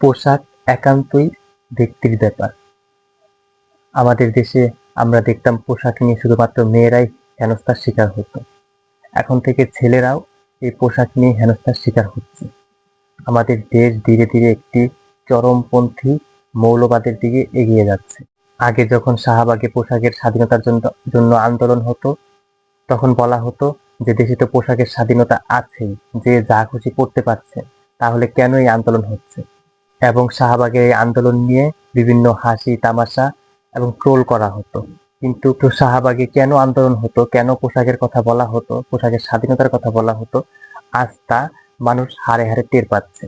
পোশাক একান্তই ব্যক্তির ব্যাপার। আমাদের দেশে আমরা দেখতাম পোশাক নিয়ে শুধুমাত্র মেয়েরাই হেনস্থার শিকার হতো। এখন থেকে ছেলেরাও এই পোশাক নিয়ে হেনস্থার শিকার হচ্ছে। আমাদের দেশ ধীরে ধীরে একটি চরমপন্থী মৌলবাদের দিকে এগিয়ে যাচ্ছে। আগে যখন শাহবাগে পোশাকের স্বাধীনতার জন্য আন্দোলন হতো, তখন বলা হতো যে দেশে তো পোশাকের স্বাধীনতা আছেই, যে যা খুশি পড়তে পারছে, তাহলে কেন এই আন্দোলন হচ্ছে? এবং শাহবাগের এই আন্দোলন নিয়ে বিভিন্ন হাসি তামাশা এবং ট্রোল করা হতো। কিন্তু শাহবাগে কেন আন্দোলন হতো, কেন পোশাকের কথা বলা হতো, পোশাকের স্বাধীনতার কথা বলা হতো, আজ তা মানুষ হাড়ে হাড়ে টের পাচ্ছে।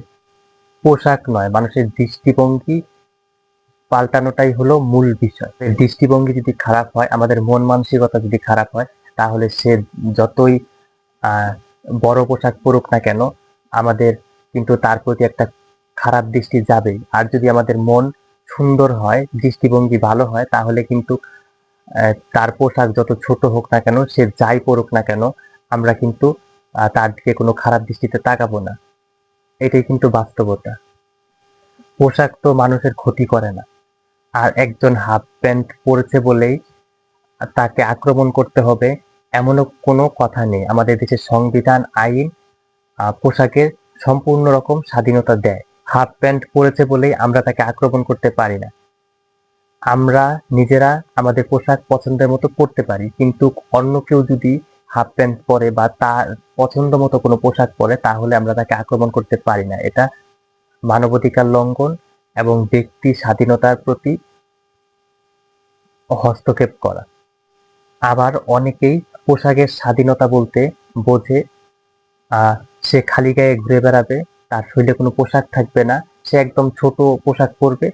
পোশাক নয়, মানুষের দৃষ্টিভঙ্গি পাল্টানোটাই হলো মূল বিষয়। দৃষ্টিভঙ্গি যদি খারাপ হয়, আমাদের মন মানসিকতা যদি খারাপ হয়, তাহলে সে যতই আহ বড় পোশাক পরুক না কেন, আমাদের কিন্তু তার প্রতি একটা খারাপ দৃষ্টি যাবেই। আর যদি আমাদের মন সুন্দর হয়, দৃষ্টিভঙ্গি ভালো হয়, তাহলে কিন্তু তার পোশাক যত ছোট হোক না কেন, সে যাই পরুক না কেন, আমরা কিন্তু তার দিকে কোনো খারাপ দৃষ্টিতে তাকাবো না। এটাই কিন্তু বাস্তবতা। পোশাক তো মানুষের ক্ষতি করে না। আর একজন হাফ প্যান্ট পরেছে বলেই তাকে আক্রমণ করতে হবে, এমনও কোনো কথা নেই। আমাদের দেশের সংবিধান, আইন পোশাকের সম্পূর্ণ রকম স্বাধীনতা দেয়। হাফ প্যান্ট পরেছে বলেই আমরা তাকে আক্রমণ করতে পারি না। আমরা নিজেরা আমাদের পোশাক পছন্দের মতো পরতে পারি, কিন্তু অন্য কেউ যদি হাফ প্যান্ট পরে বা তার পছন্দ মতো কোনো পোশাক পরে, তাহলে আমরা তাকে আক্রমণ করতে পারি না। এটা মানবাধিকার লঙ্ঘন এবং ব্যক্তি স্বাধীনতার প্রতি হস্তক্ষেপ করা। আবার অনেকেই পোশাকের স্বাধীনতা বলতে বোঝে সে খালি গায়ে ঘুরে বেড়াবে, তার শরীরে কোনো পোশাক থাকবে না, সে একদম ছোট পোশাক পরবে।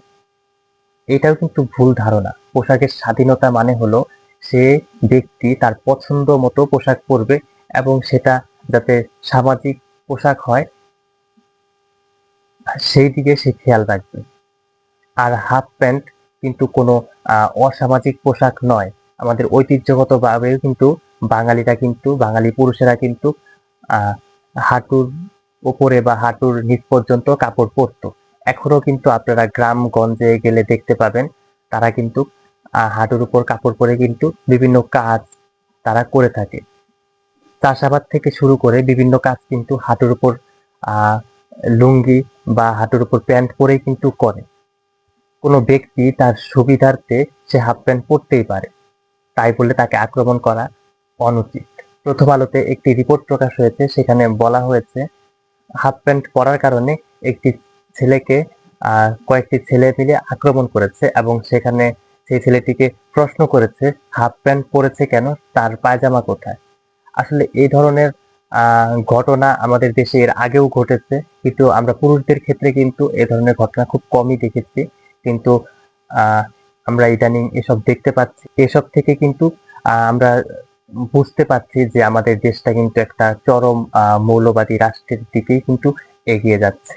এটাও কিন্তু ভুল ধারণা। পোশাকের স্বাধীনতা মানে হলো সে ব্যক্তি তার পছন্দ মতো পোশাক পরবে এবং সেটা যাতে সামাজিক পোশাক হয় সেই দিকে সে খেয়াল রাখবে। আর হাফ প্যান্ট কিন্তু কোনো অসামাজিক পোশাক নয়। আমাদের ঐতিহ্যগতভাবেও কিন্তু বাঙালি পুরুষেরা কিন্তু আহ হাঁটুর উপরে বা হাঁটুর নিচ পর্যন্ত কাপড় পরতো। এখনো কিন্তু আপনারা গ্রামগঞ্জে গেলে দেখতে পাবেন, তারা কিন্তু হাঁটুর উপর কাপড় পরে কিন্তু বিভিন্ন কাজ তারা করে থাকে। চাষাবাদ থেকে শুরু করে বিভিন্ন কাজ কিন্তু হাঁটুর উপর আহ লুঙ্গি বা হাঁটুর উপর প্যান্ট পরেই কিন্তু করে। কোনো ব্যক্তি তার সুবিধার্থে সে হাফ প্যান্ট পরতেই পারে, তাই বলে তাকে আক্রমণ করা অনুচিত। প্রথম আলোতে একটি রিপোর্ট প্রকাশ হয়েছে, সেখানে বলা হয়েছে হাফ প্যান্ট পরার কারণে একটি ছেলেকে কয়েকটি ছেলে মিলে আক্রমণ করেছে এবং সেখানে সেই ছেলেটিকে প্রশ্ন করেছে হাফ প্যান্ট পরেছে কেন, তার পায়জামা কোথায়। আসলে এই ধরনের ঘটনা আমাদের দেশে এর আগেও ঘটেছে, কিন্তু আমরা পুরুষদের ক্ষেত্রে কিন্তু এ ধরনের ঘটনা খুব কমই দেখেছি। কিন্তু আহ আমরা ইদানিং এসব দেখতে পাচ্ছি। এসব থেকে কিন্তু আমরা বুঝতে পারছি যে আমাদের দেশটা কিন্তু একটা চরম মৌলবাদী রাষ্ট্রের দিকেই কিন্তু এগিয়ে যাচ্ছে।